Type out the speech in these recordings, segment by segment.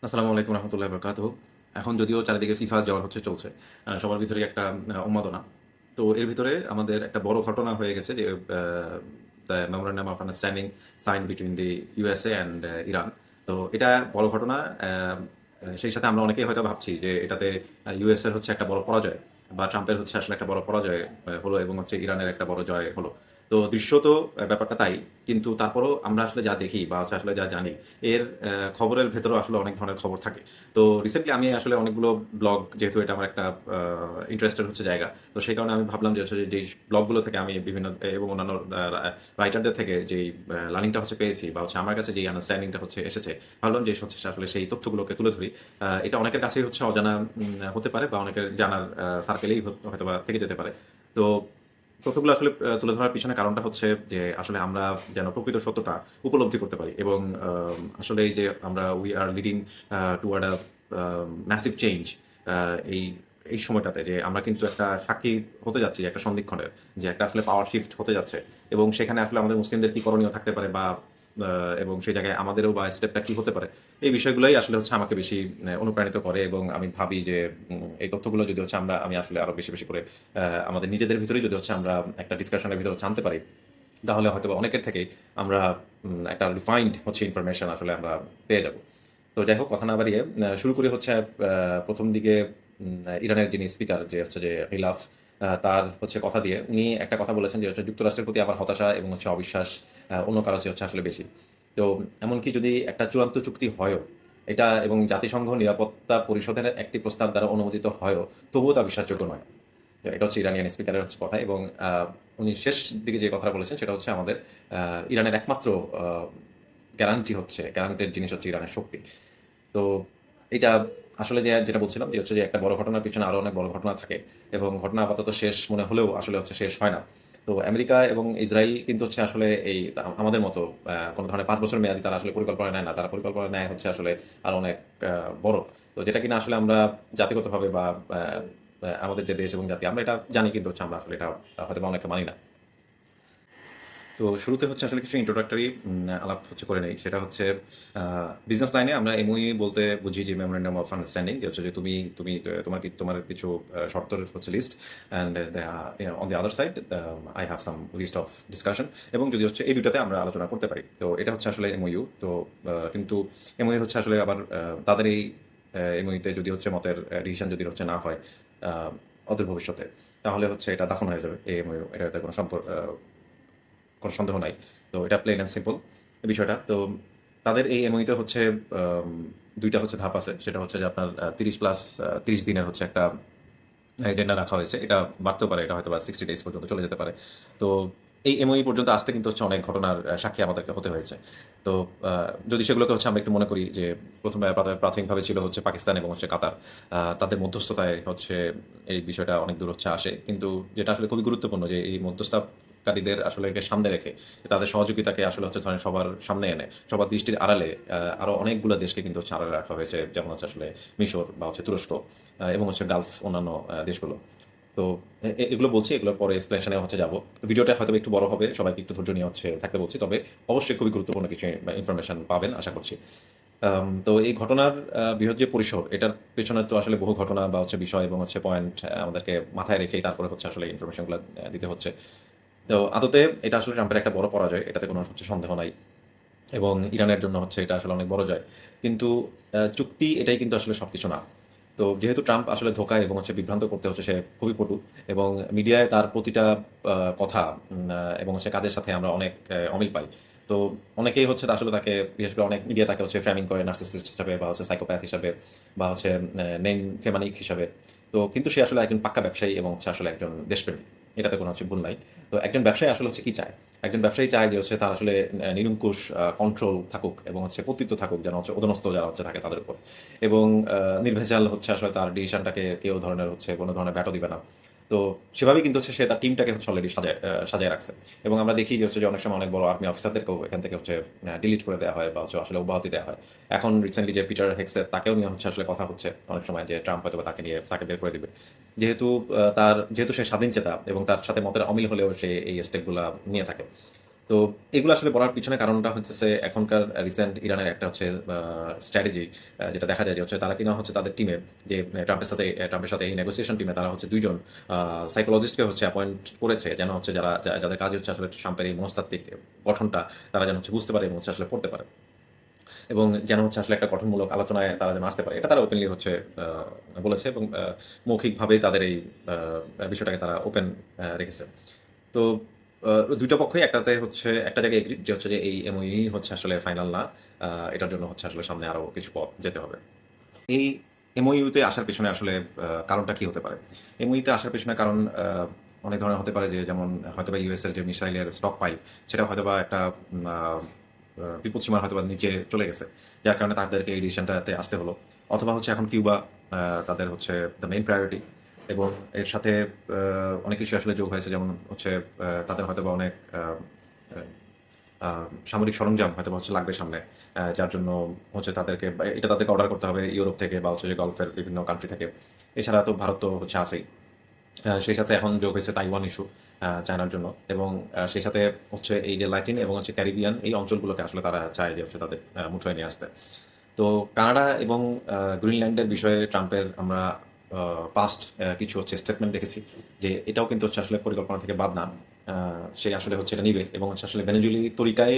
আসসালামু আলাইকুম রহমতুল্লাহি বরকাতুহু। এখন যদিও চারিদিকে ফিফা জ্বর চলছে। সবার ভিতরেই একটা উন্মাদনা। তো এর ভিতরে আমাদের একটা বড় ঘটনা হয়ে গেছে যে the memorandum of understanding sign between the USA and Iran. তো এটা বড় ঘটনা। সেই সাথে আমরা অনেকেই হয়তো ভাবছি যে এটাতে ইউএস এর হচ্ছে একটা বড় পরাজয় বা ট্রাম্পের হচ্ছে আসলে একটা বড় পরাজয় হলো এবং হচ্ছে ইরানের একটা বড় জয় হলো। তো দৃশ্যত ব্যাপারটা তাই। কিন্তু তারপরও আমরা আসলে যা দেখি বা হচ্ছে আসলে যা জানি এর খবরের ভেতরেও আসলে অনেক ধরনের খবর থাকে। তো রিসেন্টলি আমি আসলে অনেকগুলো ব্লগ, যেহেতু এটা আমার একটা ইন্টারেস্টের হচ্ছে জায়গা, তো সেই কারণে আমি ভাবলাম যে আসলে যেই ব্লগগুলো থেকে আমি বিভিন্ন এবং অন্যান্য রাইটারদের থেকে যেই লার্নিংটা হচ্ছে পেয়েছি বা হচ্ছে আমার কাছে যেই আন্ডারস্ট্যান্ডিংটা হচ্ছে এসেছে, ভাবলাম যে হচ্ছে আসলে সেই তথ্যগুলোকে তুলে ধরি। এটা অনেকের কাছেই হচ্ছে অজানা হতে পারে বা অনেকের জানার সার্কেলেই হয়তো বা থেকে যেতে পারে। তো তথ্যগুলো আসলে তুলে ধরার পিছনে কারণটা হচ্ছে যে আসলে আমরা যেন প্রকৃত সত্যটা উপলব্ধি করতে পারি এবং আসলে এই যে আমরা we are leading toward a massive change, এই এই সময়টাতে যে আমরা কিন্তু একটা সাক্ষী হতে যাচ্ছি একটা সন্ধিক্ষণের, যে একটা আসলে পাওয়ার শিফট হতে যাচ্ছে এবং সেখানে আসলে আমাদের মুসলিমদের কি করণীয় থাকতে পারে বা এবং সেই জায়গায় আমাদেরও বা স্টেপটা কি হতে পারে, এই বিষয়গুলোই আসলে হচ্ছে আমাকে বেশি অনুপ্রাণিত করে এবং আমি ভাবি যে এই তথ্যগুলো যদি হচ্ছে আমি আসলে আরো বেশি বেশি করে আমাদের নিজেদের ভিতরেই যদি হচ্ছে আমরা একটা ডিসকাশনের ভিতরে হচ্ছে আনতে পারি, তাহলে হয়তোবা অনেকের থেকেই আমরা একটা রিফাইন্ড হচ্ছে ইনফরমেশন আসলে আমরা পেয়ে যাব। তো যাই হোক, কথা না বাড়িয়ে শুরু করি হচ্ছে ১ম দিকে ইরানের যিনি স্পিকার যে হচ্ছে যে খিলাফ, তার হচ্ছে কথা দিয়ে উনি একটা কথা বলেছেন যে হচ্ছে যুক্তরাষ্ট্রের প্রতি আমার হতাশা এবং হচ্ছে অবিশ্বাস অন্য কারো চেয়ে হচ্ছে আসলে বেশি। তো এমনকি যদি একটা চূড়ান্ত চুক্তি হয়ও, এটা এবং জাতিসংঘ নিরাপত্তা পরিষদের একটি প্রস্তাব দ্বারা অনুমোদিত হয়ও, তবুও তা বিশ্বাসযোগ্য নয়। তো এটা হচ্ছে ইরানিয়ান স্পিকারের হচ্ছে কথা এবং উনি শেষ দিকে যে কথাটা বলেছেন সেটা হচ্ছে আমাদের ইরানের একমাত্র আ গ্যারান্টেড জিনিস হচ্ছে ইরানের শক্তি। তো এটা আসলে যেটা বলছিলাম যে হচ্ছে যে একটা বড় ঘটনার পিছনে আরো অনেক বড় ঘটনা থাকে এবং ঘটনা আপাতত শেষ মনে হলেও আসলে হচ্ছে শেষ হয় না। তো আমেরিকা এবং ইসরাইল কিন্তু হচ্ছে আসলে এই আমাদের মতো কোন ধরনের ৫ বছর মেয়াদি তারা আসলে পরিকল্পনা নেয় না। তারা পরিকল্পনা নেয় হচ্ছে আসলে আরো অনেক আ বড়। তো যেটা কিনা আসলে আমরা জাতিগতভাবে বা আ আ আমাদের যে দেশ এবং জাতি, আমরা এটা জানি, কিন্তু হচ্ছে আমরা আসলে এটা হয়তোবা অনেকে মানি না। তো শুরুতে হচ্ছে আসলে কিছু ইন্ট্রোডাক্টরি আলাপ হচ্ছে করে নেই। সেটা হচ্ছে আ বিজনেস লাইনে আমরা এমওইউ বলতে বুঝি যে মেমোরেন্ডাম অফ আন্ডারস্ট্যান্ডিং, যে হচ্ছে যে তুমি তুমি তোমার কিছু শর্তের হচ্ছে list, and on the other side I have some list of discussion, এবং যদি হচ্ছে এই ২ টাতে আমরা আলোচনা করতে পারি। তো এটা হচ্ছে আসলে এমওইউ। তো কিন্তু এমওইউ হচ্ছে আসলে আবার তাদের এই এমওইউতে যদি হচ্ছে মতের ডিসিশন যদি হচ্ছে না হয় আ অদূর ভবিষ্যতে, তাহলে হচ্ছে এটা দাফন হয়ে যাবে এই এমওইউ। এটাতে কোনো সন্দেহ নাই। তো এটা প্লেন অ্যান্ড সিম্পল বিষয়টা। তো তাদের এই এমওইতে হচ্ছে আম ২ টা হচ্ছে ধাপ আছে। সেটা হচ্ছে যে আপনার ৩০ প্লাস ৩০ দিনের হচ্ছে একটা এজেন্ডা রাখা হয়েছে। এটা বাড়তেও পারে। এটা হয়তোবা ৬০ ডেইজ পর্যন্ত চলে যেতে পারে। তো এই এমওইউ পর্যন্ত আসতে কিন্তু হচ্ছে অনেক ঘটনার সাক্ষী আমাদেরকে হতে হয়েছে। তো আ যদি সেগুলোকে হচ্ছে আমরা একটু মনে করি যে ১ম এ প্রাথমিকভাবে ছিল হচ্ছে পাকিস্তান এবং হচ্ছে কাতার। তাদের মধ্যস্থতায় হচ্ছে এই বিষয়টা অনেক দূর হচ্ছে আসে। কিন্তু যেটা আসলে খুবই গুরুত্বপূর্ণ যে এই মধ্যস্থতাকারীদের আসলে সামনে রেখে তাদের সহযোগিতাকে আসলে হচ্ছে ধরেন সবার সামনে এনে সবার দৃষ্টির আড়ালে আরো অনেকগুলা দেশকে কিন্তু হচ্ছে আড়ালে রাখা হয়েছে। যেমন হচ্ছে আসলে মিশর বা হচ্ছে তুরস্ক এবং হচ্ছে গালফ অন্যান্য দেশগুলো। তো এগুলো বলছি, এগুলোর পরে এক্সপ্লেনেশন এ হচ্ছে যাব। ভিডিওটা হয়তোবা একটু বড় হবে। সবাইকে একটু ধৈর্য নিয়ে হচ্ছে থাকতে বলছি। তবে অবশ্যই খুবই গুরুত্বপূর্ণ কিছু ইনফরমেশন পাবেন আশা করছি। তো এই ঘটনার বৃহৎ যে পরিসর, এটার পেছনে তো আসলে বহু ঘটনা বা হচ্ছে বিষয় এবং হচ্ছে পয়েন্ট আমাদেরকে মাথায় রেখেই তারপরে হচ্ছে আসলে ইনফরমেশন গুলা দিতে হচ্ছে। তো আদতে এটা আসলে ট্রাম্পের একটা বড় পরাজয়। এটাতে কোনো হচ্ছে সন্দেহ নাই। এবং ইরানের জন্য হচ্ছে এটা আসলে অনেক বড় জয়। কিন্তু চুক্তি এটাই কিন্তু আসলে সবকিছু না। তো যেহেতু ট্রাম্প আসলে ধোঁকায় এবং হচ্ছে বিভ্রান্ত করতে হচ্ছে সে খুবই পটু এবং মিডিয়ায় তার প্রতিটা কথা এবং হচ্ছে কাজের সাথে আমরা অনেক অমিল পাই। তো অনেকেই হচ্ছে আসলে তাকে, বিশেষ করে অনেক মিডিয়া তাকে হচ্ছে ফ্রেমিং করে নার্সিসিস্ট হিসাবে বা হচ্ছে সাইকোপ্যাথ হিসাবে বা হচ্ছে নেমফেমানিক হিসাবে। তো কিন্তু সে আসলে একজন পাক্কা ব্যবসায়ী এবং হচ্ছে আসলে একজন দেশপ্রেমিক। এটাতে কোনো হচ্ছে ভুল নাই। তো একজন ব্যবসায়ী আসলে হচ্ছে কি চায়? একজন ব্যবসায়ী চায় যে হচ্ছে তার আসলে নিরঙ্কুশ কন্ট্রোল থাকুক এবং হচ্ছে কর্তৃত্ব থাকুক, যেন হচ্ছে অধীনস্থ যারা হচ্ছে থাকে তাদের উপর। এবং নির্ভেজাল হচ্ছে আসলে তার ডিসিশনটাকে কেউ ধরনের হচ্ছে কোনো ধরনের ভ্যাটও দিবে না। তো সেভাবেই কিন্তু হচ্ছে সে তার টিমটাকে হচ্ছে অলরেডি সাজায় রাখছে। এবং আমরা দেখি যে হচ্ছে যে অনেক সময় অনেক বড় আর্মি অফিসারদেরকেও এখান থেকে হচ্ছে ডিলিট করে দেওয়া হয় বা হচ্ছে আসলে অব্যাহতি দেওয়া হয়। এখন রিসেন্টলি যে পিটার হেগসেট, তাকেও নিয়ে হচ্ছে আসলে কথা হচ্ছে অনেক সময় যে ট্রাম্প হয়তোবা তাকে বের করে দিবে। যেহেতু সে স্বাধীনচেতা এবং তার সাথে মতের অমিল হলেও সে এই স্টেপগুলা নিয়ে থাকে। তো এগুলো আসলে বলার পিছনে কারণটা হচ্ছে এখনকার রিসেন্ট ইরানের একটা হচ্ছে স্ট্র্যাটেজি, যেটা দেখা যায় যে হচ্ছে তারা কিনা হচ্ছে তাদের টিমে যে ট্রাম্পের সাথে এই নেগোসিয়েশন টিমে তারা হচ্ছে ২ জন সাইকোলজিস্টকে হচ্ছে অ্যাপয়েন্ট করেছে, যেন হচ্ছে যাদের কাজ হচ্ছে আসলে ট্রাম্পের এই মনস্তাত্ত্বিক গঠনটা তারা যেন হচ্ছে বুঝতে পারে এবং হচ্ছে আসলে পড়তে পারে। এবং যেন হচ্ছে আসলে একটা গঠনমূলক আলোচনায় তারা যেন আসতে পারে। এটা তারা ওপেনলি হচ্ছে বলেছে এবং মৌখিকভাবেই তাদের এই বিষয়টাকে তারা ওপেন রেখেছে। তো আ ২ টা পক্ষই একটাতে হচ্ছে একটা জায়গায় এগ্রিড যে হচ্ছে যে এই এমওইউ হচ্ছে আসলে ফাইনাল না। এটার জন্য হচ্ছে আসলে সামনে আরো কিছু পথ যেতে হবে। এই এমওইউতে আসার পেছনে আসলে কারণটা কি হতে পারে? এমওইউতে আসার পেছনে কারণ অনেক ধরনের হতে পারে, যে যেমন হয়তোবা ইউএস এর যে মিসাইলের স্টক পাইল সেটা হয়তোবা একটা উম আ আ বিপদসীমার হয়তোবা নিচে চলে গেছে। যার কারণে তাদেরকে এই ডিসিশনটাতে আসতে হলো। অথবা হচ্ছে এখন কিউবা আ তাদের হচ্ছে দ্যা মেইন প্রায়োরিটি, এবং এর সাথে অনেক কিছু আসলে যোগ হয়েছে, যেমন হচ্ছে তাদের হয়তোবা অনেক আ আ সামরিক সরঞ্জাম হয়তোবা হচ্ছে লাগবে সামনে। যার জন্য হচ্ছে তাদেরকে এটা তাদেরকে অর্ডার করতে হবে ইউরোপ থেকে বা হচ্ছে যে গলফের বিভিন্ন কান্ট্রি থেকে। এছাড়া তো ভারত তো হচ্ছে আছেই। সেই সাথে এখন যোগ হয়েছে তাইওয়ান ইস্যু চায়নার জন্য, এবং সেই সাথে হচ্ছে এই যে লাতিন এবং হচ্ছে ক্যারিবিয়ান এই অঞ্চলগুলোকে আসলে তারা চায় যে হচ্ছে তাদের মুঠোয় নিয়ে আসতে। তো কানাডা এবং গ্রিনল্যান্ডের বিষয়ে ট্রাম্পের আমরা আ পাস্ট কিছু হচ্ছে স্টেটমেন্ট দেখেছি যে এটাও কিন্তু হচ্ছে আসলে পরিকল্পনা থেকে বাদ না। আ সে আসলে হচ্ছে এটা নিবে এবং হচ্ছে আসলে ভেনেজুয়েলি তরিকায়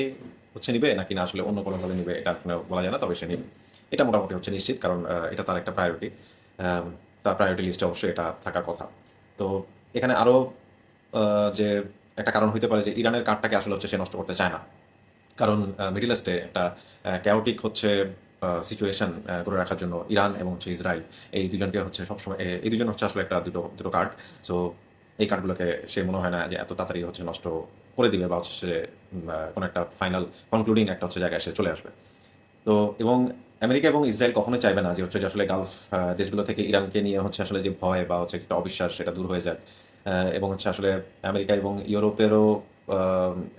হচ্ছে নিবে নাকি না আসলে অন্য কোনোভাবে নিবে এটা এখনো বলা যায় না। তবে সে নিবে। এটা মোটামুটি হচ্ছে নিশ্চিত, কারণ এটা তার একটা প্রায়োরিটি। আম তার প্রায়োরিটি লিস্টে অবশ্যই এটা থাকার কথা। তো এখানে আরো আ যে একটা কারণ হইতে পারে যে ইরানের কার্ডটাকে আসলে হচ্ছে সে নষ্ট করতে চায় না। কারণ মিডল ইস্টে একটা chaotic হচ্ছে সিচুয়েশন করে রাখার জন্য ইরান এবং হচ্ছে ইসরাইল এই ২ জনকে হচ্ছে সবসময় এই ২ জন হচ্ছে আসলে একটা দুটো কার্ড। সো এই কার্ডগুলোকে সে মনে হয় না যে এত তাড়াতাড়ি হচ্ছে নষ্ট করে দিবে বা হচ্ছে কোনো একটা ফাইনাল কনক্লুডিং একটা হচ্ছে জায়গায় সে চলে আসবে। তো এবং আমেরিকা এবং ইসরায়েল কখনোই চাইবে না যে হচ্ছে যে আসলে গালফ দেশগুলো থেকে ইরানকে নিয়ে হচ্ছে আসলে যে ভয় বা হচ্ছে একটা অবিশ্বাস সেটা দূর হয়ে যাক। এবং হচ্ছে আসলে আমেরিকা এবং ইউরোপেরও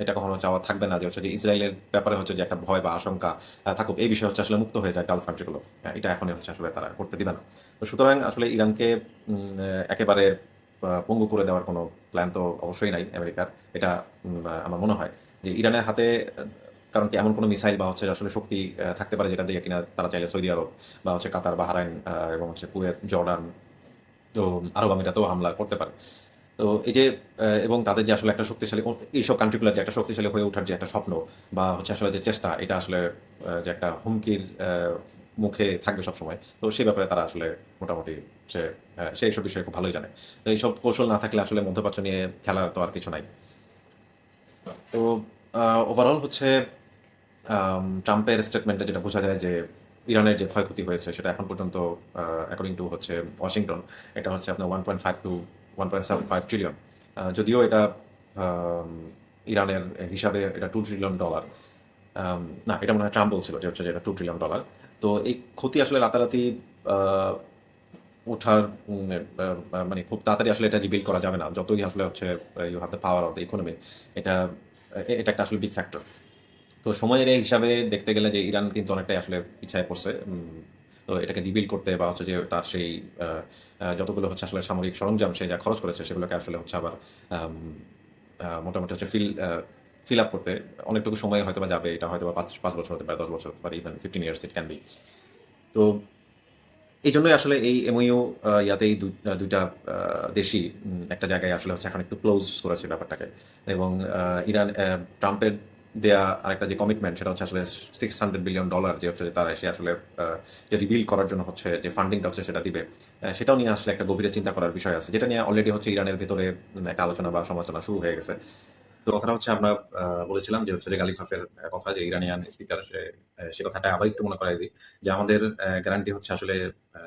এটা কখনো চাওয়া থাকবে না যে হচ্ছে যে ইসরায়েলের ব্যাপারে হচ্ছে যে একটা ভয় বা আশঙ্কা থাকুক। এই বিষয়ে হচ্ছে আসলে মুক্ত হয়ে যায় গালফ কান্ট্রি গুলো। এটা এখনই হচ্ছে আসলে তারা করতে দিবে না। তো সুতরাং আসলে ইরানকে একেবারে পঙ্গু করে দেওয়ার কোনো প্ল্যান তো অবশ্যই নাই আমেরিকার। এটা আমার মনে হয় যে ইরানের হাতে কারণ কি এমন কোনো মিসাইল বা হচ্ছে আসলে শক্তি থাকতে পারে যেটা দিয়ে কিনা তারা চাইলে সৌদি আরব বা হচ্ছে কাতার, বাহরাইন এবং হচ্ছে কুয়েত, জর্ডান, তো আরব আমিরাতেও হামলা করতে পারে। তো এই যে এবং তাদের যে আসলে একটা শক্তিশালী এইসব কান্ট্রিগুলার যে একটা শক্তিশালী হয়ে ওঠার যে একটা স্বপ্ন বা হচ্ছে আসলে যে চেষ্টা, এটা আসলে যে একটা হুমকির মুখে থাকবে সবসময়। তো সেই ব্যাপারে তারা আসলে মোটামুটি সে সে এইসব বিষয়ে খুব ভালোই জানে। তো এইসব কৌশল না থাকলে আসলে মধ্যপ্রাচ্য নিয়ে খেলার তো আর কিছু নাই। তো ওভারঅল হচ্ছে ট্রাম্পের স্টেটমেন্টে যেটা বোঝা যায় যে ইরানের যে ক্ষয়ক্ষতি হয়েছে সেটা এখন পর্যন্ত অ্যাকর্ডিং টু হচ্ছে ওয়াশিংটন, এটা হচ্ছে আপনার 1.5 টু 1.75 ট্রিলিয়ন। যদিও এটা আম ইরানের হিসাবে এটা $2 ট্রিলিয়ন। আম না, এটা মনে হয় ট্রাম্প বলছিল যে হচ্ছে যে এটা $2 ট্রিলিয়ন। তো এই ক্ষতি আসলে রাতারাতি আ ওঠার আ আ মানে খুব তাড়াতাড়ি আসলে এটা রিবিল্ড করা যাবে না। যতই আসলে হচ্ছে you have the power of the economy, এটা এটা একটা আসলে বিগ ফ্যাক্টর। তো সময়ের এই হিসাবে দেখতে গেলে যে ইরান কিন্তু অনেকটাই আসলে পিছায় পড়ছে। তো এটাকে রিবিল্ড করতে বা হচ্ছে যে তার সেই আ আ যতগুলো হচ্ছে আসলে সামরিক সরঞ্জাম সে যা খরচ করেছে সেগুলোকে আসলে হচ্ছে আবার আম মোটামুটি হচ্ছে ফিল আপ করতে অনেকটুকু সময় হয়তোবা যাবে। এটা হয়তোবা ৫ বছর হতে পারে, ১০ বছর হতে পারে, even 15 years it can be. তো এইজন্যই আসলে এই এমওইউ ইয়াতেই ২ টা আ দেশই একটা জায়গায় আসলে হচ্ছে এখন একটু ক্লোজ করেছে ব্যাপারটাকে। এবং আ ইরান ট্রাম্পের দেয়া আরেকটা যে কমিটমেন্ট সেটা হচ্ছে আসলে $600 বিলিয়ন যে হচ্ছে তারা সে আসলে আ যে রিবিল্ড করার জন্য হচ্ছে যে ফান্ডিংটা হচ্ছে সেটা দিবে। সেটাও নিয়ে আসলে একটা গভীরে চিন্তা করার বিষয় আছে। যেটা নিয়ে অলরেডি হচ্ছে ইরানের ভেতরে একটা আলোচনা বা সমালোচনা শুরু হয়ে গেছে। তো কথাটা হচ্ছে আমরা বলেছিলাম যে হচ্ছে যে গালিফাফের কথা, যে ইরানিয়ান স্পিকার সে কথাটা আবার একটু মনে করায় দিই যে আমাদের গ্যারান্টি হচ্ছে আসলে আ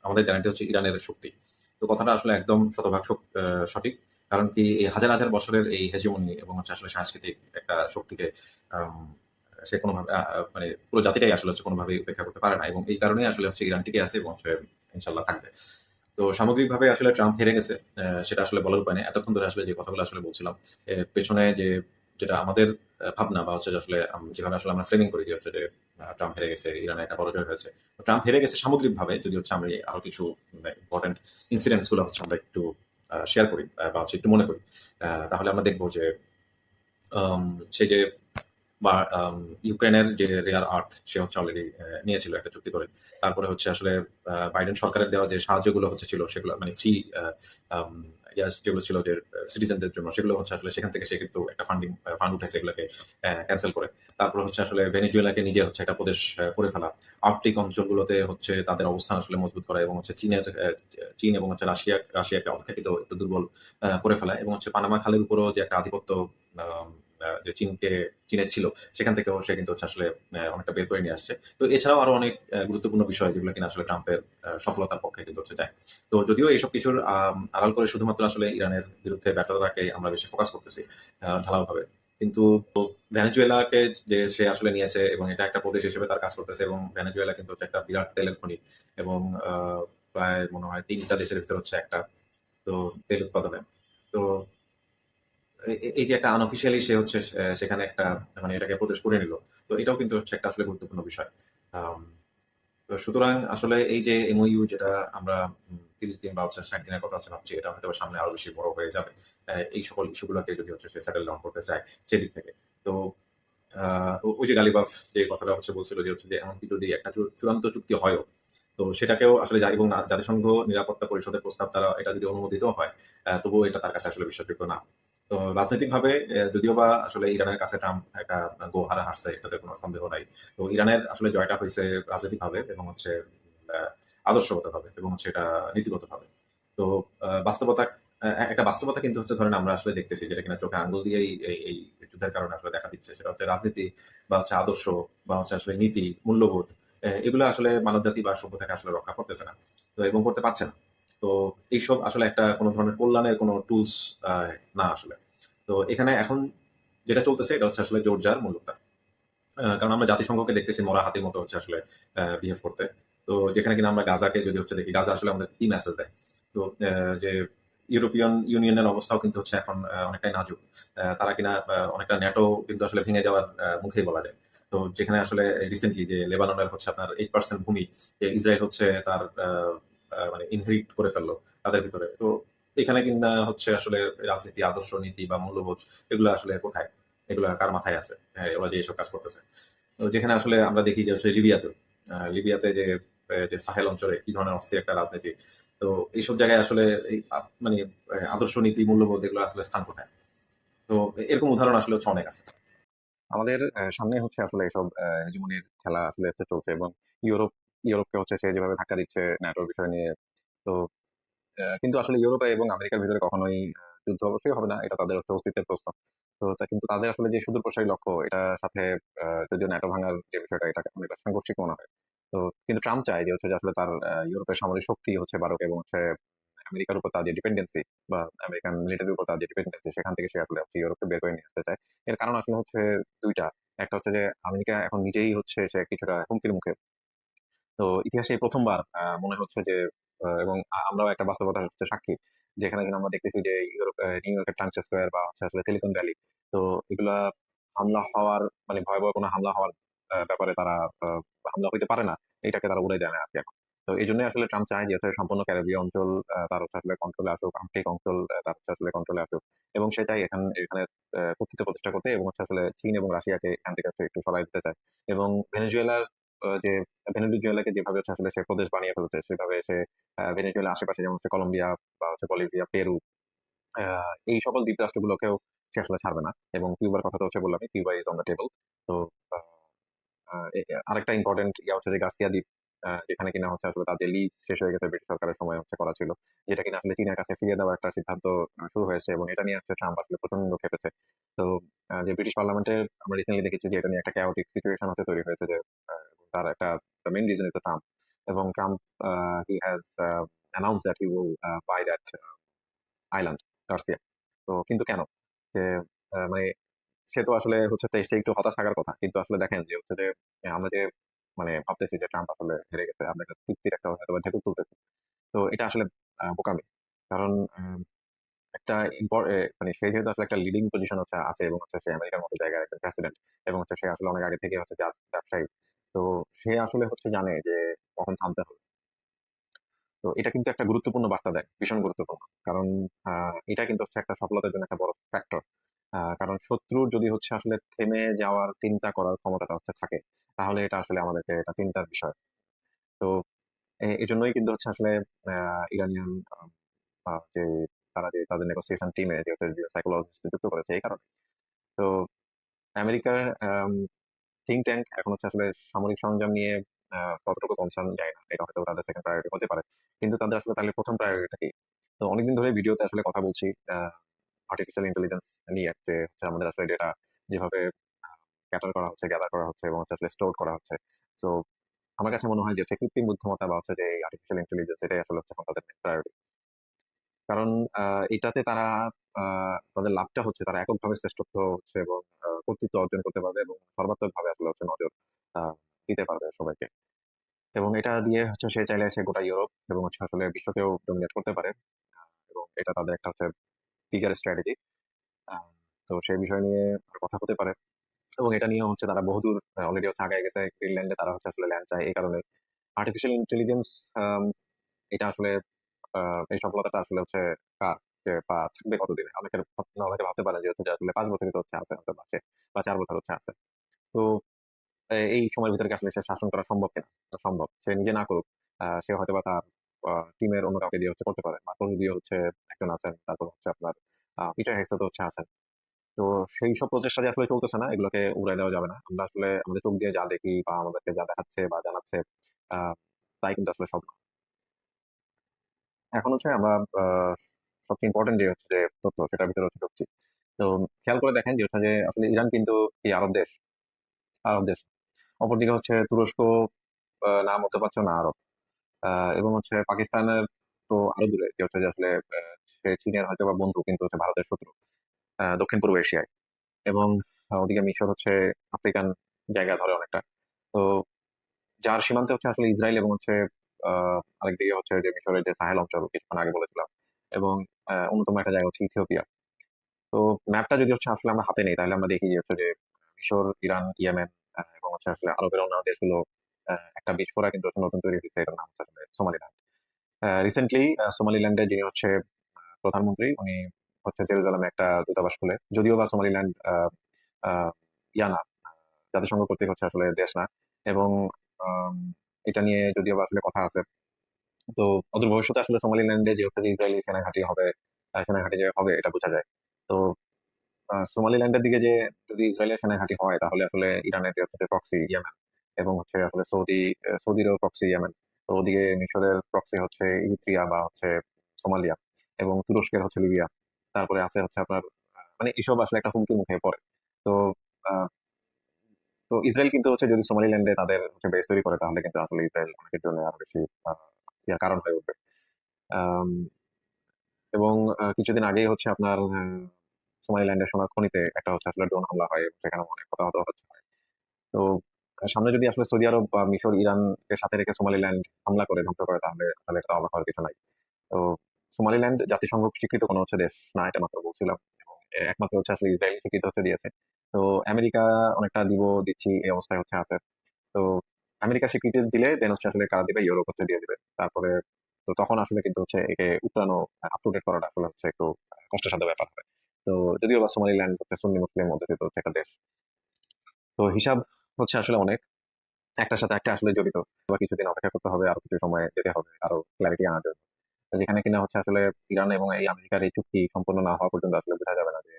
আমাদের গ্যারান্টি হচ্ছে ইরানের শক্তি। তো কথাটা আসলে একদম শতভাগ সঠিক। কারণ কি এই হাজার, হাজার বছরের এই হেজিমনি এবং হচ্ছে আসলে সাংস্কৃতিক একটা শক্তিকে আম সে কোনভাবে মানে পুরো জাতিটাই আসলে হচ্ছে কোনভাবেই উপেক্ষা করতে পারে না, এবং এই কারণেই আসলে হচ্ছে ইরান টিকে আছে এবং হচ্ছে ইনশাআল্লাহ থাকবে। তো সামগ্রিকভাবে আসলে ট্রাম্প হেরে গেছে। সেটা আসলে বলার উপায় নেই। এতক্ষণ ধরে আসলে যে কথাগুলো আসলে বলছিলাম, পেছনে যেটা আমাদের ভাবনা বা হচ্ছে যে আসলে যেভাবে আসলে আমরা ফ্রেমিং করি যে হচ্ছে যে ট্রাম্প হেরে গেছে, ইরানের একটা পরাজয় হয়েছে। তো ট্রাম্প হেরে গেছে সামগ্রিকভাবে, যদি হচ্ছে আমরা আরো কিছু ইম্পোর্টেন্ট ইনসিডেন্টস গুলো হচ্ছে আমরা একটু শেয়ার করি বা হচ্ছে একটু মনে করি। তাহলে আমরা দেখব যে আম সে যে বা ইউক্রেনের যে রেয়ার আর্থ সে হচ্ছে অলরেডি নিয়েছিল একটা চুক্তি করে। তারপরে হচ্ছে আসলে বাইডেন সরকারের দেওয়া যে সাহায্যগুলো হচ্ছে ছিল সেগুলো মানে ফ্রি আ আম ইয়াস যেগুলো ছিল যে সিটিজেনদের জন্য সেগুলো হচ্ছে আসলে সেখান থেকে সে কিন্তু একটা ফান্ড উঠাইছে এগুলাকে ক্যানসেল করে। তারপরে হচ্ছে আসলে ভেনেজুয়েলাকে নিজে হচ্ছে একটা প্রদেশ করে ফেলা। আর্কটিক অঞ্চলগুলোতে হচ্ছে তাদের অবস্থান আসলে মজবুত করা এবং হচ্ছে চীন এবং হচ্ছে রাশিয়াকে অপেক্ষাকৃত একটু দুর্বল করে ফেলা এবং হচ্ছে পানামা খালের উপরও যে একটা আধিপত্য আম যে চীনের ছিল সেখান থেকেও সে কিন্তু হচ্ছে আসলে অনেকটা বের করে নিয়ে আসছে। তো এছাড়াও আরো অনেক গুরুত্বপূর্ণ বিষয় যেগুলো কিনা আসলে ট্রাম্পের সফলতার পক্ষে কিন্তু হচ্ছে যায়। তো যদিও এইসব কিছুর আড়াল করে শুধুমাত্র আসলে ইরানের বিরুদ্ধে ব্যর্থতাকে আমরা বেশি ফোকাস করতেছি ঢালাওভাবে। কিন্তু ভেনেজুয়েলাকে যে সে আসলে নিয়েছে এবং এটা একটা প্রদেশ হিসেবে তার কাজ করতেছে এবং ভেনেজুয়েলা কিন্তু হচ্ছে একটা বিরাট তেলের খনি এবং প্রায় মনে হয় ৩ টা দেশের ভিতরে হচ্ছে একটা। তো তেল উৎপাদনে। তো এই যে একটা আনঅফিসিয়ালি সে হচ্ছে সেখানে একটা মানে এটাকে প্রবেশ করে নিল। তো এটাও কিন্তু হচ্ছে একটা আসলে গুরুত্বপূর্ণ বিষয়। আম তো সুতরাং আসলে এই যে MOU যেটা আমরা ৩০ দিন বা হচ্ছে ৬০ দিনের কথা হচ্ছে ভাবছি, এটা হয়তো সামনে আরো বেশি বড় হয়ে যাবে। এই সকল ইস্যুগুলোকে যদি হচ্ছে সে সেটেল ডাউন করতে চায় সেদিক থেকে। তো আ ওই যে গালিবাফ যে কথাটা হচ্ছে বলছিল যে হচ্ছে যে এমনকি যদি একটা চূড়ান্ত চুক্তি হয়ও, তো সেটাকেও আসলে এবং জাতিসংঘ নিরাপত্তা পরিষদের প্রস্তাব দ্বারা এটা যদি অনুমোদিতও হয়, তবুও এটা তার কাছে আসলে বিশ্বাসযোগ্য না। তো রাজনৈতিকভাবে যদিওবা আসলে ইরানের কাছে ট্রাম্প একটা হারছে এটাতে কোনো সন্দেহ নাই। তো ইরানের আসলে জয়টা হইছে রাজনৈতিকভাবে এবং হচ্ছে আ আদর্শগতভাবে এবং হচ্ছে এটা নীতিগতভাবে। তো বাস্তবতা একটা বাস্তবতা কিন্তু হচ্ছে ধরেন আমরা আসলে দেখতেছি যেটা কিনা চোখে আঙ্গুল দিয়েই এই যুদ্ধের কারণে আসলে দেখা দিচ্ছে। সেটা হচ্ছে রাজনীতি বা হচ্ছে আদর্শ বা হচ্ছে আসলে নীতি, মূল্যবোধ এগুলো আসলে মানবজাতি বা সভ্যতাকে আসলে রক্ষা করতেছে না। তো এবং করতে পারছে না। তো এইসব আসলে একটা কোন ধরনের কল্যাণের কোন টুলস আ না আসলে। তো এখানে এখন যেটা চলতেছে এটা হচ্ছে আসলে জোর যার মূল্যটা। কারণ আমরা জাতিসংঘকে দেখতেছি মরা হাতির মতো হচ্ছে আসলে বিহেভ করতে। তো যেখানে কিনা আমরা গাজাকে যদি হচ্ছে দেখি, গাজা আসলে আমাদের কি মেসেজ দেয়? তো যে ইউরোপিয়ান ইউনিয়নের অবস্থাও কিন্তু হচ্ছে এখন অনেকটাই নাজুক। তারা কিনা অনেকটা ন্যাটো কিন্তু আসলে ভেঙে যাওয়ার মুখেই বলা যায়। তো যেখানে আসলে রিসেন্টলি যে লেবাননের হচ্ছে আপনার 8% ভূমি ইসরায়েল হচ্ছে তার মানে ইনহেরিট করে ফেললো তাদের ভিতরে। তো এখানে কিনা হচ্ছে আসলে রাজনীতি, আদর্শ, নীতি বা মূল্যবোধ এগুলো আসলে কোথায়? এগুলা কার মাথায় আছে? ওরা যে এসব কাজ করতেছে। তো যেখানে আসলে আমরা দেখি যে হচ্ছে লিবিয়াতে যে সাহেল অঞ্চলে কি ধরনের অস্থির একটা রাজনীতি। তো এইসব জায়গায় আসলে এই মানে আদর্শ নীতি, মূল্যবোধ এগুলো আসলে স্থান কোথায়? তো এরকম উদাহরণ আসলে হচ্ছে অনেক আছে। আমাদের সামনে হচ্ছে আসলে এসব হেজিমনির খেলা আসলে হচ্ছে চলছে এবং ইউরোপ ইউরোপকে হচ্ছে সে যেভাবে ধাক্কা দিচ্ছে ন্যাটোর বিষয় নিয়ে। তো কিন্তু আসলে ইউরোপে এবং আমেরিকার ভিতরে কখনোই যুদ্ধ অবশ্যই হবে না, এটা তাদের হচ্ছে অস্তিত্বের প্রশ্ন। তো কিন্তু তাদের আসলে যে সুদূরপ্রসারী লক্ষ্য এটার সাথে যদিও ন্যাটো ভাঙার যে বিষয়টা এটা অনেকটা সাংঘর্ষিক মনে হয়। তো কিন্তু ট্রাম্প চায় যে হচ্ছে যে আসলে তার ইউরোপের সামরিক শক্তি হচ্ছে বাড়ুক এবং হচ্ছে আমেরিকার উপর তার যে ডিপেন্ডেন্সি বা আমেরিকান মিলিটারির উপর তার যে ডিপেন্ডেন্সি সেখান থেকে সে আসলে হচ্ছে ইউরোপকে বের করে নিয়ে আসতে চায়। এর কারণ আসলে হচ্ছে দুইটা। একটা হচ্ছে যে আমেরিকা এখন নিজেই হচ্ছে সে কিছুটা হুমকির মুখে। তো ইতিহাসে এই প্রথমবার মনে হচ্ছে যে এবং আমরাও একটা বাস্তবতার হচ্ছে সাক্ষী, যেখানে কিনা আমরা দেখতেছি যে নিউ ইয়র্কের টাইমস স্কোয়ার বা হচ্ছে আসলে সিলিকন ভ্যালি, তো এগুলা হামলা হওয়ার মানে ভয়াবহ কোনো হামলা হওয়ার ব্যাপারে তারা আহ, হামলা হইতে পারে না, এটাকে তারা উড়াই দেয় না আর কি এখন। তো এই জন্যই আসলে ট্রাম্প চায় যে হচ্ছে সম্পূর্ণ ক্যারিবীয় অঞ্চল তার হচ্ছে আসলে কন্ট্রোলে আসুক, আর্কটিক অঞ্চল তার হচ্ছে আসলে কন্ট্রোলে আসুক। এবং সে চায় এখানে কর্তৃত্ব প্রতিষ্ঠা করতে এবং হচ্ছে আসলে চীন এবং রাশিয়াকে এখান থেকে হচ্ছে একটু সরাই দিতে চায়। এবং ভেনেজুয়েলার যে ভেনেজুয়েলাকে যেভাবে হচ্ছে আসলে সে প্রদেশ বানিয়ে ফেলছে সেভাবে সে ভেনেজুয়েলার আশেপাশে যেমন হচ্ছে কলম্বিয়া বা হচ্ছে বলিভিয়া, পেরু, এই সকল দ্বীপ রাষ্ট্রগুলোকেও সে আসলে ছাড়বে না। এবং কিউবার কথা তো হচ্ছে বললাম, Cuba is on the table. তো আহ, আরেকটা ইম্পর্টেন্ট ইয়া হচ্ছে যে গার্সিয়া দ্বীপ, যেখানে কিনা হচ্ছে আসলে তাদের লিজ শেষ হয়ে গেছে ব্রিটিশ সরকারের সময় হচ্ছে করা ছিল, যেটা কিনা আসলে চীনের কাছে ফিরিয়ে দেওয়ার একটা সিদ্ধান্ত শুরু হয়েছে এবং এটা নিয়ে হচ্ছে ট্রাম্প আসলে প্রচন্ড ক্ষেপেছে। তো যে ব্রিটিশ পার্লামেন্টে আমরা রিসেন্টলি দেখেছি যে এটা নিয়ে একটা chaotic সিচুয়েশন হচ্ছে তৈরি হয়েছে, যে তার একটা মেইন রিজন ইজ ট্রাম্প। এবং Trump he has announced that he will buy that island, Garcia. তো কিন্তু কেন? যে মানে সে তো আসলে হচ্ছে সে একটু হতাশ থাকার কথা। কিন্তু আসলে দেখেন যে হচ্ছে যে আমরা যে মানে ভাবতেছি যে ট্রাম্প আসলে হেরে গেছে। আমরা একটা চুক্তির একটা হয়তোবা ঢেকুর তুলতেছি। তো এটা আসলে বোকামি। কারণ একটা মানে সে যেহেতু আসলে একটা লিডিং পজিশন হচ্ছে আছে এবং হচ্ছে সে আমেরিকার মতো জায়গায় একজন প্রেসিডেন্ট এবং হচ্ছে সে আসলে অনেক আগে থেকে হচ্ছে ব্যবসায়ী। তো সে আসলে হচ্ছে জানে যে কখন থামতে হবে। তো এটা কিন্তু একটা গুরুত্বপূর্ণ বার্তা দেয়, ভীষণ গুরুত্বপূর্ণ। কারণ এটা কিন্তু হচ্ছে একটা সফলতার জন্য একটা বড় ফ্যাক্টর। কারণ শত্রুর যদি হচ্ছে আসলে থেমে যাওয়ার চিন্তা করার ক্ষমতাটা হচ্ছে থাকে, তাহলে এটা আসলে আমাদেরকে এটা চিন্তার বিষয়। তো এই জন্যই কিন্তু হচ্ছে আসলে ইরানিয়ান যে তারা যে তাদের নেগোসিয়েশন টিমে যে সাইকোলজিস্ট যুক্ত করেছে এই কারণে। তো আমেরিকার থিঙ্ক ট্যাঙ্ক এখন হচ্ছে আসলে সামরিক সরঞ্জাম নিয়ে কতটুকু কনসার্ন যায় না, এটা হয়তো তাদের সেকেন্ড প্রায়োরিটি হতে পারে। কিন্তু তাদের আসলে তাহলে প্রথম প্রায়োরিটি কি? তো অনেকদিন ধরে ভিডিওতে আসলে কথা বলছি আর্টিফিশিয়াল ইন্টেলিজেন্স নিয়ে, যে হচ্ছে আমাদের আসলে ডেটা যেভাবে ক্যাটার করা হচ্ছে, গ্যাদার করা হচ্ছে এবং হচ্ছে আসলে স্টোর করা হচ্ছে। তো আমার কাছে মনে হয় যে কৃত্রিম বুদ্ধিমত্তা বা হচ্ছে যে আর্টিফিশিয়াল ইন্টেলিজেন্স এটাই আসলে হচ্ছে এখন তাদের প্রায়োরিটি। কারণ এটাতে তারা তাদের লাভটা হচ্ছে তারা এককভাবে শ্রেষ্ঠত্ব হচ্ছে এবং কর্তৃত্ব অর্জন করতে পারবে এবং সর্বাত্মকভাবে আসলে হচ্ছে নজর আহ, দিতে পারবে সবাইকে। এবং এটা দিয়ে হচ্ছে সে চাইলে সে গোটা ইউরোপ এবং হচ্ছে আসলে বিশ্বকেও ডমিনেট করতে পারে। এবং এটা তাদের একটা হচ্ছে বিগার স্ট্র্যাটেজি। তো সেই বিষয় নিয়ে আর কথা হতে পারে। এবং এটা নিয়ে হচ্ছে তারা বহুদূর অলরেডি হচ্ছে আগে গেছে, গ্রিনল্যান্ডে তারা হচ্ছে আসলে ল্যান্ড চায় এই কারণে। আর্টিফিশিয়াল ইন্টেলিজেন্স এটা আসলে এই সফলতাটা আসলে হচ্ছে কার, যে বা থাকবে কতদিন? অনেকে ভাবতে পারেন যে হচ্ছে যে আসলে 5 বছরই তো হচ্ছে আছে, হয়তো বা 4 বছর হচ্ছে আছে। তো এই সময়ের ভিতরে কি আসলে সে শাসন করা সম্ভব কিনা? তো সম্ভব, সে নিজে না করুক, সে হয়তো বা তার টিমের অন্য কাউকে দিয়ে হচ্ছে করতে পারে। মার্কোস দিয়ে হচ্ছে একজন আছেন, তারপর হচ্ছে আপনার পিটার হেক্সা তো হচ্ছে আছেন। তো সেই সব প্রচেষ্টা যে আসলে চলতেছে না, এগুলোকে উড়াই দেওয়া যাবে না। আমরা আসলে আমাদের চোখ দিয়ে যা দেখি বা আমাদেরকে যা দেখাচ্ছে বা জানাচ্ছে, আহ তাই কিন্তু আসলে সব না। এখন হচ্ছে আমরা আহ সবচেয়ে ইম্পর্টেন্ট যে হচ্ছে যে তথ্য, সেটার ভিতরে হচ্ছে ঢুকছি। তো খেয়াল করে দেখেন যে হচ্ছে যে আসলে ইরান কিন্তু কি আরব দেশ? আরব দেশ। অপরদিকে হচ্ছে তুরস্ক, না মধ্যপ্রাচ্য না আরব। এবং হচ্ছে পাকিস্তানের তো আরো দূরে, যে হচ্ছে যে আসলে সে চীনের হয়তো বা বন্ধু কিন্তু হচ্ছে ভারতের শত্রু দক্ষিণ পূর্ব এশিয়ায়। এবং ওদিকে মিশর হচ্ছে আফ্রিকান জায়গা ধরে অনেকটা। তো যার সীমান্তে হচ্ছে আসলে ইসরায়েল এবং হচ্ছে আরেকদিকে হচ্ছে যে মিশরের যে সাহেল অঞ্চল কিছুক্ষণ আগে বলেছিলাম, এবং অন্যতম একটা জায়গা হচ্ছে ইথিওপিয়া। তো ম্যাপটা যদি হচ্ছে আসলে আমরা হাতে নেই, তাহলে আমরা দেখি যে হচ্ছে যে মিশর, ইরান, ইয়েমেন এবং হচ্ছে আসলে আরবের অন্যান্য দেশগুলো একটা বিস্ফোরা কিন্তু হচ্ছে নতুন তৈরি হয়েছে, এটার নাম হচ্ছে আসলে সোমালিল্যান্ড। রিসেন্টলি সোমালিল্যান্ডে যিনি হচ্ছে প্রধানমন্ত্রী, উনি হচ্ছে জেরুজালেমে একটা দূতাবাস খুলে, যদিও বা সোমালিল্যান্ড আহ, ইয়া না, জাতিসংঘ কর্তৃক হচ্ছে আসলে দেশ না। এবং আম, এটা নিয়ে যদিও বা আসলে কথা আছে। তো অদূর ভবিষ্যতে আসলে সোমালিল্যান্ডে যে হচ্ছে যে ইসরায়েলি সেনাঘাঁটি হবে, সেনাঘাঁটি যে হবে এটা বোঝা যায়। তো সোমালিল্যান্ডের দিকে যে যদি ইসরায়েলের সেনাঘাঁটি হয়, তাহলে আসলে ইরানের যে হচ্ছে প্রক্সি ইয়েমেন, এবং হচ্ছে আসলে সৌদিরও প্রক্সি ইয়েমেন। তো ওদিকে মিশরের প্রক্সি হচ্ছে ইরিত্রিয়া বা হচ্ছে সোমালিয়া, এবং তুরস্কের হচ্ছে লিবিয়া। তারপরে আছে হচ্ছে আপনার মানে এসব আসলে একটা হুমকির মুখে পড়ে। তো আহ, তো ইসরায়েল কিন্তু হচ্ছে যদি সোমালিল্যান্ডে তাদের হচ্ছে বেস তৈরি করে, তাহলে কিন্তু আসলে ইসরায়েল অনেকের জন্য আরো বেশি আহ, কারণ হয়ে উঠবে। আম, এবং কিছুদিন আগেই হচ্ছে আপনার সোমালিল্যান্ডের সোনার খনিতে একটা হচ্ছে আসলে ড্রোন হামলা হয় এবং সেখানে অনেক হতাহত হচ্ছে। তো সামনে যদি আসলে সৌদি আরব বা মিশর ইরানকে সাথে রেখে সোমালিল্যান্ড হামলা করে ধ্বংস করে, তাহলে তাহলে এটা অবাক হওয়ার কিছু নাই। তো সোমালিল্যান্ড জাতিসংঘ স্বীকৃত কোনো হচ্ছে দেশ না, এটা মাত্র বলছিলাম। এবং একমাত্র হচ্ছে আসলে ইসরায়েল স্বীকৃত হচ্ছে দিয়েছে। তো আমেরিকা অনেকটা দিচ্ছি এই অবস্থায় হচ্ছে আছে। তো আমেরিকা স্বীকৃতি দিলে দেন হচ্ছে আসলে কারা দিবে? ইউরোপ হচ্ছে দিয়ে দিবে তারপরে। তো তখন আসলে কিন্তু হচ্ছে একে উত্তরানো, আপ টু ডেট করাটা আসলে হচ্ছে একটু কষ্টসাধ্য ব্যাপার হবে। তো যদিও বা সোমালিল্যান্ড হচ্ছে সুন্নি মুসলিম অধ্যুষিত হচ্ছে একটা দেশ। তো হিসাব হচ্ছে আসলে অনেক, একটার সাথে একটা আসলে জড়িত। বা কিছুদিন অপেক্ষা করতে হবে, আরো কিছু সময় যেতে হবে আরো ক্ল্যারিটি আনার জন্য। যেখানে কিনা হচ্ছে আসলে ইরান এবং এই আমেরিকার এই চুক্তি সম্পূর্ণ না হওয়া পর্যন্ত আসলে বোঝা যাবে না যে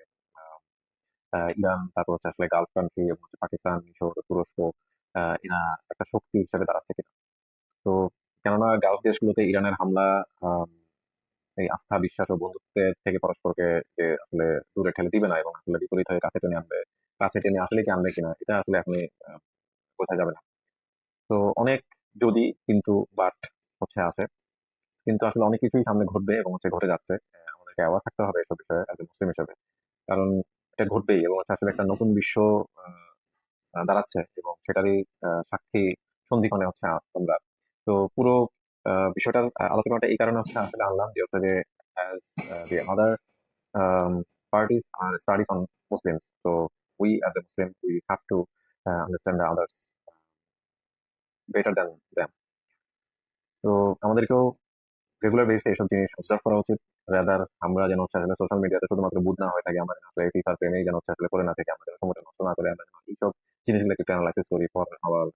আহ, ইরান, তারপর হচ্ছে আসলে গালফ কান্ট্রি এবং হচ্ছে পাকিস্তান, মিশর, তুরস্ক, এরা একটা শক্তি হিসেবে দাঁড়াচ্ছে কিনা। তো কেননা গালফ দেশগুলোতে ইরানের হামলা আম, এই আস্থা, বিশ্বাস ও বন্ধুত্বের থেকে পরস্পরকে যে আসলে দূরে ঠেলে দিবে না, এবং আসলে বিপরীত হয়ে কাছে টেনে আনবে। কাছে টেনে আসলে কি আনবে কিনা, এটা আসলে এখনই বোঝা যাবে না। তো অনেক যদি কিন্তু বাট হচ্ছে আছে। কিন্তু আসলে অনেক কিছুই সামনে ঘটবে এবং হচ্ছে ঘটে যাচ্ছে। আমাদেরকে অ্যাওয়ার থাকতে হবে এসব বিষয়ে অ্যাজ এ মুসলিম হিসেবে। কারণ এটা ঘটবেই এবং হচ্ছে আসলে একটা নতুন বিশ্ব আহ, দাঁড়াচ্ছে, এবং সেটারই সাক্ষী সন্ধিক্ষণে হচ্ছে তোমরা। তো পুরো বিষয়টার আলোচনাটা এই কারণে হচ্ছে আসলে আনলাম যে হচ্ছে যে as the other um, parties are studies on Muslims, so we as a Muslim we have to understand the others better than them. তো আমাদেরকেও রেগুলার বেসিসে এসব জিনিস অবজার্ভ করা উচিত। রাদার আমরা যেন হচ্ছে আসলে সোশ্যাল মিডিয়াতে শুধুমাত্র বুঁদ না হয়ে থাকি, আমরা যেন আসলে ফিফার প্রেমেই যেন হচ্ছে আসলে পড়ে না থাকি, আমরা যেন সময়টা নষ্ট না করে আমরা যেন এইসব জিনিসগুলোকে একটু অ্যানালাইসিস করি for our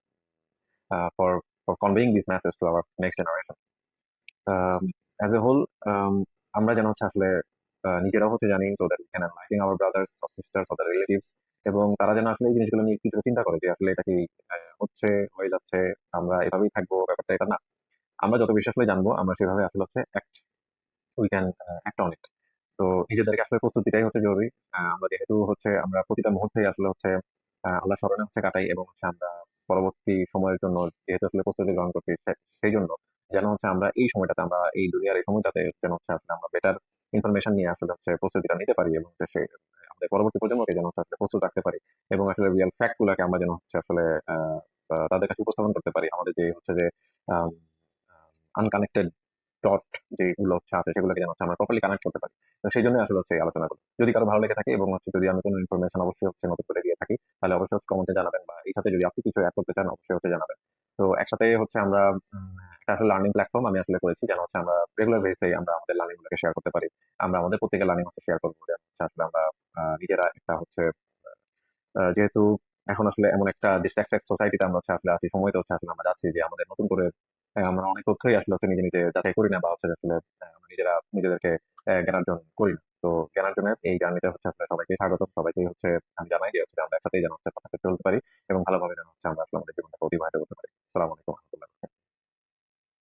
for for conveying this message to our next generation. As a whole আমরা যেন হচ্ছে আসলে নিজেরাও হচ্ছে জানি, so that we can enlighten our brothers or sisters or relatives, এবং তারা যেন আসলে এই জিনিসগুলো নিয়ে কিছু চিন্তা করে যে আসলে এটা কি হচ্ছে, হয়ে যাচ্ছে, আমরা এভাবেই থাকবো, ব্যাপারটা এটা না। আমরা যত বেশি আসলে জানবো আমরা সেভাবে আসলে হচ্ছে we can act on it. তো নিজেদেরকে আসলে প্রস্তুতিটাই হচ্ছে জরুরি। আমরা যেহেতু হচ্ছে আমরা প্রতিটা মুহূর্তেই আসলে হচ্ছে আল্লাহ স্মরণে হচ্ছে কাটাই, এবং হচ্ছে আমরা পরবর্তী সময়ের জন্য যেহেতু আসলে প্রস্তুতি গ্রহণ করছি, সেই জন্য যেন হচ্ছে আমরা এই সময়টাতে, আমরা এই দুনিয়ার এই সময়টাতে যেন হচ্ছে আসলে আমরা বেটার ইনফরমেশন নিয়ে আসলে হচ্ছে প্রস্তুতিটা নিতে পারি, এবং হচ্ছে সে আমাদের পরবর্তী প্রজন্মকে যেন হচ্ছে আসলে প্রস্তুত রাখতে পারি, এবং আসলে রিয়েল ফ্যাক্ট গুলাকে আমরা যেন হচ্ছে আসলে তাদের কাছে উপস্থাপন করতে পারি। আমাদের যে হচ্ছে যে আনকানেক্টেড ডট যেগুলো হচ্ছে আছে সেগুলোকে যেন হচ্ছে আমরা প্রপারলি কানেক্ট করতে পারি। তো সেই জন্য আসলে হচ্ছে এই আলোচনাগুলো। যদি কারো ভালো লেগে থাকে এবং হচ্ছে যদি আমি কোনো ইনফরমেশন অবশ্যই হচ্ছে নতুন করে দিয়ে থাকি, তাহলে অবশ্যই হচ্ছে কমেন্টে জানাবেন, বা এই সাথে যদি আপনি কিছু অ্যাড করতে চান অবশ্যই হচ্ছে জানাবেন। তো একসাথে হচ্ছে আমরা একটা আসলে লার্নিং প্ল্যাটফর্ম আমি আসলে করেছি যেন হচ্ছে আমরা রেগুলার বেসিসে আমরা আমাদের লার্নিং গুলোকে শেয়ার করতে পারি। আমরা আমাদের প্রত্যেকের লার্নিং হচ্ছে শেয়ার করবো, যেন হচ্ছে আসলে আমরা নিজেরা একটা হচ্ছে যেহেতু এখন আসলে এমন একটা ডিস্ট্রাক্টেড সোসাইটিতে আমরা হচ্ছে আসলে আছি, সময়তে হচ্ছে আসলে আমরা যাচ্ছি যে আমাদের নতুন করে আমরা অনেক তথ্যই আসলে হচ্ছে নিজে নিজে যাচাই করি না, বা হচ্ছে আসলে আমরা নিজেরা নিজেদেরকে জ্ঞানার্জন করি না। তো জ্ঞানার্জনের এই জার্নিতে হচ্ছে আসলে সবাইকে স্বাগত, সবাইকে হচ্ছে আমি জানাই যে হচ্ছে আমরা একসাথে যেন হচ্ছে পাশাপাশি চলতে পারি, এবং ভালোভাবে যেন হচ্ছে আমরা আসলে আমাদের জীবনটাকে অতিবাহিত করতে পারি।